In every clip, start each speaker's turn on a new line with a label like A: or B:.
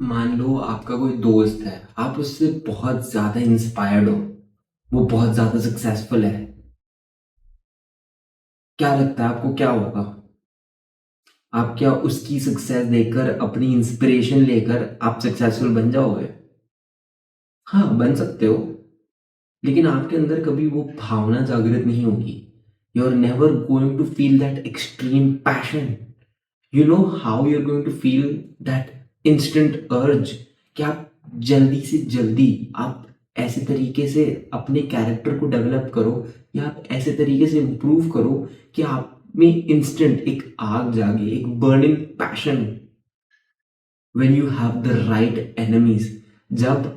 A: मान लो आपका कोई दोस्त है, आप उससे बहुत ज़्यादा इंस्पायर्ड हो, वो बहुत ज़्यादा सक्सेसफुल है। क्या लगता है आपको क्या होगा? आप क्या उसकी सक्सेस देखकर अपनी इंस्पिरेशन लेकर आप सक्सेसफुल बन जाओगे? हाँ, बन सकते हो, लेकिन आपके अंदर कभी वो भावना जागृत नहीं होगी। You are never going to feel that extreme passion. You know how you are going to feel that instant urge कि आप जल्दी से जल्दी आप ऐसे तरीके से अपने कैरेक्टर को डेवलप करो या आप ऐसे तरीके से इम्प्रूव करो कि आप में इंस्टेंट एक आग जागे, एक burning passion. When you have the right enemies, जब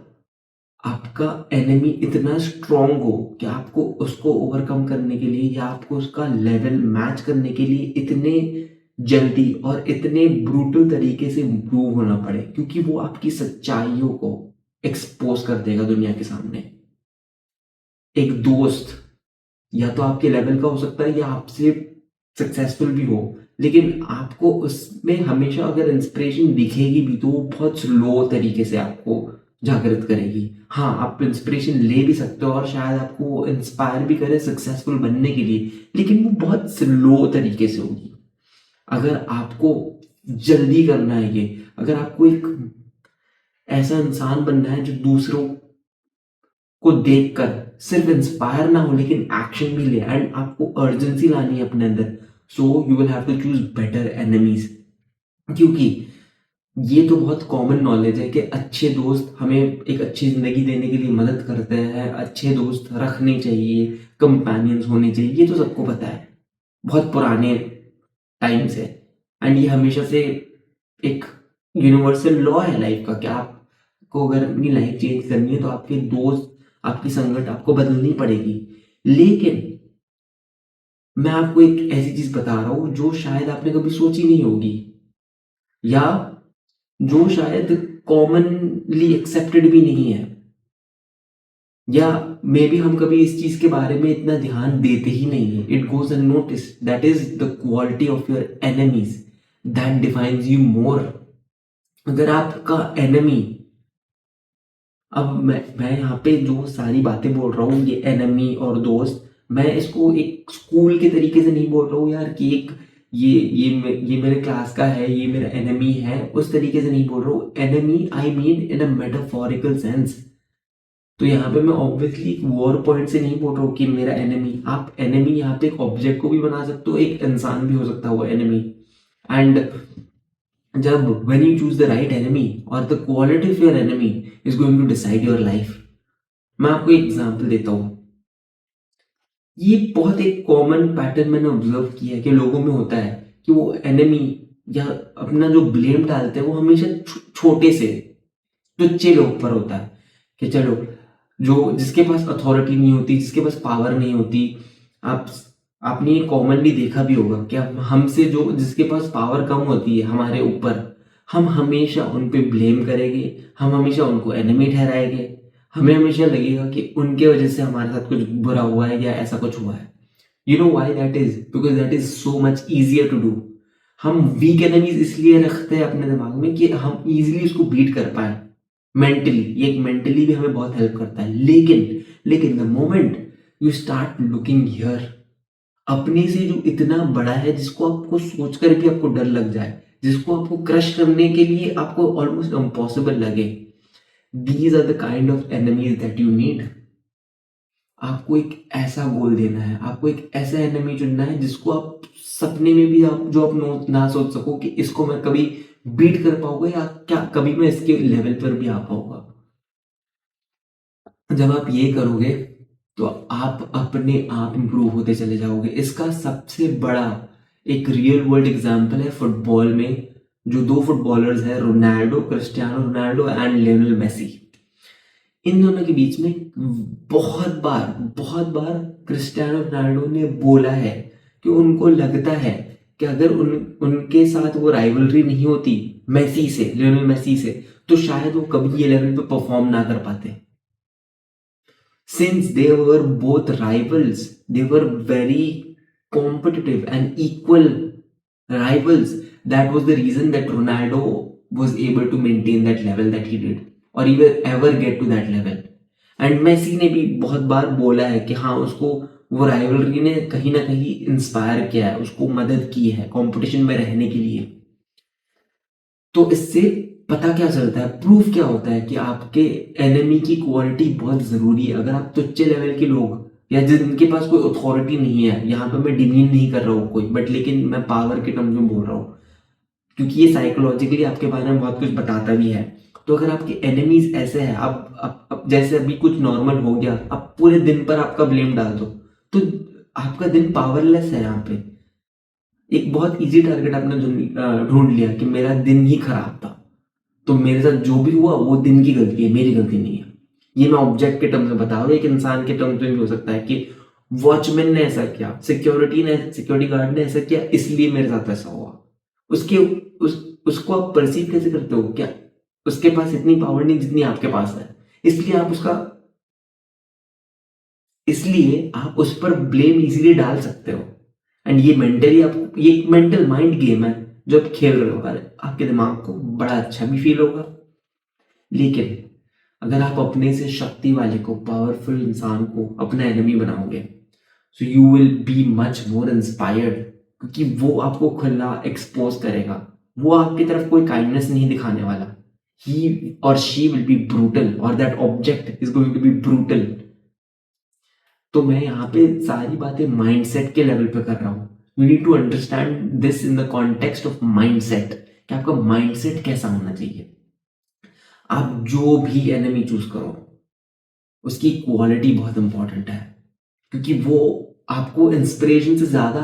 A: आपका एनिमी इतना स्ट्रांग हो कि आपको उसको ओवरकम करने के लिए या आपको उसका लेवल मैच करने के लिए इतने जल्दी और इतने ब्रूटल तरीके से इम्प्रूव होना पड़े, क्योंकि वो आपकी सच्चाइयों को एक्सपोज कर देगा दुनिया के सामने। एक दोस्त या तो आपके लेवल का हो सकता है या आपसे सक्सेसफुल भी हो, लेकिन आपको उसमें हमेशा अगर इंस्पिरेशन दिखेगी भी तो वो बहुत स्लो तरीके से आपको जागृत करेगी। हाँ, आप इंस्पिरेशन ले भी सकते हो और शायद आपको वो इंस्पायर भी करे सक्सेसफुल बनने के लिए, लेकिन वो बहुत स्लो तरीके से होगी। अगर आपको जल्दी करना है ये, अगर आपको एक ऐसा इंसान बनना है जो दूसरों को देखकर सिर्फ इंस्पायर ना हो लेकिन एक्शन भी ले, एंड आपको अर्जेंसी लानी है अपने अंदर, so you will have to choose better enemies. क्योंकि ये तो बहुत कॉमन नॉलेज है कि अच्छे दोस्त हमें एक अच्छी जिंदगी देने के लिए मदद करते हैं, अच्छे दोस्त रखने चाहिए, कंपेनियंस होने चाहिए, ये तो सबको पता है बहुत पुराने टाइम से। एंड ये हमेशा से एक यूनिवर्सल लॉ है लाइफ का कि आपको अगर अपनी लाइफ चेंज करनी है तो आपके दोस्त, आपकी संगत आपको बदलनी पड़ेगी। लेकिन मैं आपको एक ऐसी चीज बता रहा हूं जो शायद आपने कभी सोची नहीं होगी, या जो शायद कॉमनली एक्सेप्टेड भी नहीं है, या मे बी हम कभी इस चीज के बारे में इतना ध्यान देते ही नहीं है। It goes unnoticed, that is the quality of your enemies that defines you more. अगर आपका एनिमी, अब मैं यहाँ पे जो सारी बातें बोल रहा हूँ, ये एनिमी और दोस्त, मैं इसको एक स्कूल के तरीके से नहीं बोल रहा हूँ यार कि एक ये मेरे क्लास का है, ये मेरा एनिमी है, उस तरीके से नहीं बोल रहा हूँ। Enemy I mean in a metaphorical sense. तो यहाँ पे मैं ऑब्वियसली वॉर पॉइंट से नहीं बोल रहा हूँ कि मेरा एनिमी, आप एनिमी यहाँ पे एक ऑब्जेक्ट को भी बना सकते हो, एक इंसान भी हो सकता है वो एनिमी। एंड जब when you choose the right enemy or the quality of your enemy is going to decide your life। मैं आपको एक एग्जांपल देता हूँ। ये बहुत एक कॉमन पैटर्न मैंने ऑब्जर्व किया है कि लोगों में होता है कि वो एनिमी या अपना जो ब्लेम डालते हैं वो हमेशा छोटे से तुच्छे लोग पर होता है। कि चलो, जो जिसके पास अथॉरिटी नहीं होती, जिसके पास पावर नहीं होती, आप आपने ये कॉमनली देखा भी होगा कि हमसे जो जिसके पास पावर कम होती है हमारे ऊपर, हम हमेशा उन पे ब्लेम करेंगे, हम हमेशा उनको एनिमी ठहराएंगे। हमें हमेशा लगेगा कि उनके वजह से हमारे साथ कुछ बुरा हुआ है या ऐसा कुछ हुआ है। You know why that is? Because that is so much easier to do. हम वीक एनिमीज इसलिए रखते हैं अपने दिमाग में कि हम इजीली उसको बीट कर पाए मेंटली। ये एक मेंटली भी हमें बहुत हेल्प करता है। लेकिन the moment you start looking here, अपने से जो इतना बड़ा है जिसको आपको सोचकर भी आपको डर लग जाए, जिसको आपको क्रश करने के लिए आपको ऑलमोस्ट इम्पॉसिबल लगे, these are the kind of enemies that you need. आपको एक ऐसा गोल देना है, आपको एक ऐसा एनिमी चुनना है जिसको आप सपने में भी आप जो आप ना सोच सको कि इसको मैं कभी बीट कर पाऊंगा या क्या कभी मैं इसके लेवल पर भी आ पाऊंगा। जब आप ये करोगे तो आप अपने आप इम्प्रूव होते चले जाओगे। इसका सबसे बड़ा एक रियल वर्ल्ड एग्जांपल है फुटबॉल में। जो दो फुटबॉलर्स हैं, Ronaldo, Cristiano Ronaldo and Lionel Messi, इन दोनों के बीच में बहुत बार क्रिस्टियानो रोनाल्डो ने बोला है कि उनको लगता है कि अगर उनके साथ वो राइवलरी नहीं होती मेसी से, लियोनेल मेसी से, तो शायद वो कभी ये लेवल पे परफॉर्म ना कर पाते। Since they were both rivals, they were very competitive and equal rivals. That was the reason that Ronaldo was able to maintain that level that he did or even ever get to that level. And Messi ने भी बहुत बार बोला है कि हाँ उसको वो rivalry ने कहीं ना कहीं इंस्पायर किया है, उसको मदद की है कंपटीशन में रहने के लिए। तो इससे पता क्या चलता है, प्रूफ क्या होता है कि आपके एनिमी की क्वालिटी बहुत जरूरी है। अगर आप तुच्चे लेवल के लोग या जिनके पास कोई अथॉरिटी नहीं है, यहाँ पे मैं डिमीन नहीं कर रहा हूँ कोई, बट लेकिन मैं पावर के टर्म्स में बोल रहा हूँ क्योंकि ये साइकोलॉजिकली आपके बारे में बहुत कुछ बताता भी है। तो अगर आपके एनिमीज ऐसे हैं, अब जैसे अभी कुछ नॉर्मल हो गया, अब पूरे दिन पर आपका ब्लेम डाल दो तो आपका दिन पावरलेस है। यहाँ पे एक बहुत इजी टारगेट आपने ढूंढ लिया कि मेरा दिन ही खराब था, तो मेरे साथ जो भी हुआ वो दिन की गलती है, मेरी गलती नहीं है। ये मैं ऑब्जेक्ट के टर्म्स में बता रहा हूँ, एक इंसान के टर्म्स में भी हो सकता है कि वॉचमैन ने ऐसा किया, सिक्योरिटी गार्ड ने ऐसा किया, इसलिए मेरे साथ ऐसा हुआ। उसके उसको आप परसीव कैसे करते हो? क्या उसके पास इतनी पावर नहीं जितनी आपके पास है, इसलिए आप उस पर ब्लेम इजीली डाल सकते हो। एंड ये मेंटली आप, ये एक मेंटल माइंड गेम है जो आप खेल रहे हो, आपके दिमाग को बड़ा अच्छा भी फील होगा। लेकिन अगर आप अपने से शक्ति वाले को, पावरफुल इंसान को अपना एनिमी बनाओगे, सो you will be much more inspired, क्योंकि वो आपको खुला एक्सपोज करेगा। वो आपकी तरफ कोई काइंडनेस नहीं दिखाने वाला। ही और शी विल बी ब्रूटल और that object is going to be brutal. तो मैं यहाँ पे सारी बातें माइंडसेट के लेवल पे कर रहा हूँ। You need to understand this in the context of mindset कि आपका माइंडसेट कैसा होना चाहिए। आप जो भी एनिमी चूज करो उसकी क्वालिटी बहुत इंपॉर्टेंट है, क्योंकि वो आपको इंस्पिरेशन से ज्यादा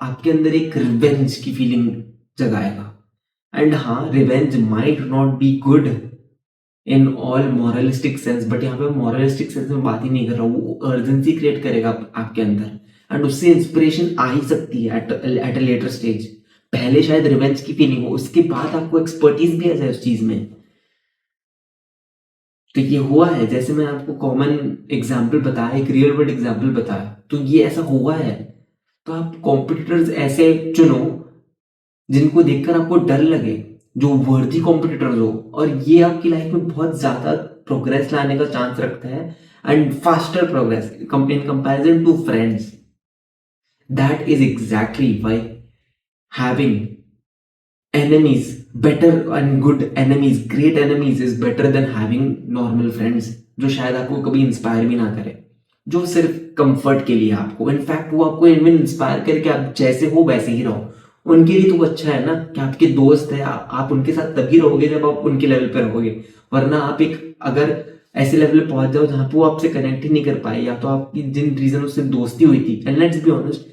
A: आपके अंदर एक रिवेंज की फीलिंग जगाएगा। एंड हाँ, revenge might not be good in all moralistic sense, but यहाँ पे मॉरलिस्टिक सेंस में बात ही नहीं कर रहा हूँ। वो अर्जेंसी क्रिएट करेगा आपके अंदर, एंड उससे इंस्पिरेशन आ ही सकती है एट अ लेटर स्टेज। पहले शायद रिवेंज की फीलिंग हो, उसके बाद आपको एक्सपर्टीज भी आ जाए उस चीज में। तो ये हुआ है, जैसे मैं आपको कॉमन एग्जाम्पल बताया, एक रियल वर्ल्ड एग्जाम्पल बताया, तो ये ऐसा हुआ है। तो आप कॉम्पिटिटर्स ऐसे चुनो जिनको देखकर आपको डर लगे, जो वर्दी कॉम्पिटिटर्स हो, और ये आपकी लाइफ में बहुत ज्यादा प्रोग्रेस लाने का चांस रखता है, and faster progress in comparison to friends. That is exactly why having enemies, better and good enemies, great enemies is better than having normal friends जो शायद आपको कभी इंस्पायर भी ना करे, जो सिर्फ कंफर्ट के लिए आपको, इनफैक्ट वो आपको इवन इंस्पायर करे कि आप जैसे हो वैसे ही रहो। उनके लिए तो वो अच्छा है ना कि आपके दोस्त है, आप उनके साथ तभी रहोगे जब आप उनके लेवल पे रहोगे। वरना आप एक अगर ऐसे लेवल पे पहुंच जाओ जहां पे वो आपसे कनेक्ट ही नहीं कर पाए, या तो आपकी जिन रीजन उससे दोस्ती हुई थी, एंड लेट्स बी ऑनेस्ट,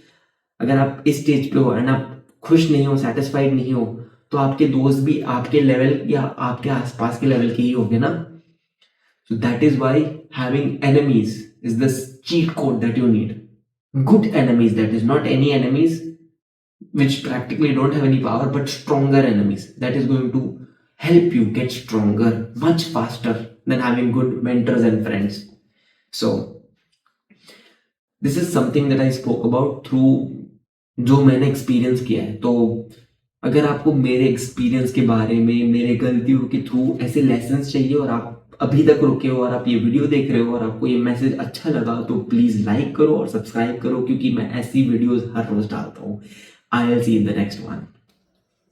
A: अगर आप इस स्टेज पे हो एंड आप खुश नहीं हो, सेटिस्फाइड नहीं हो, तो आपके दोस्त भी आपके लेवल या आपके आसपास के लेवल के ही होंगे ना। So that is why having enemies is the cheat code that you need. Good enemies, that is not any enemies which practically don't have any power, but stronger enemies that is going to help you get stronger much faster than having good mentors and friends. So this is something that I spoke about through जो मैंने experience किया है। तो अगर आपको मेरे experience के बारे में, मेरे गलतियों के थ्रू ऐसे लेसन्स चाहिए और आप अभी तक रुके हो और आप ये वीडियो देख रहे हो और आपको ये मैसेज अच्छा लगा, तो प्लीज लाइक करो और सब्सक्राइब करो, क्योंकि मैं ऐसी वीडियोस हर रोज डालता हूँ। I will see in the next one.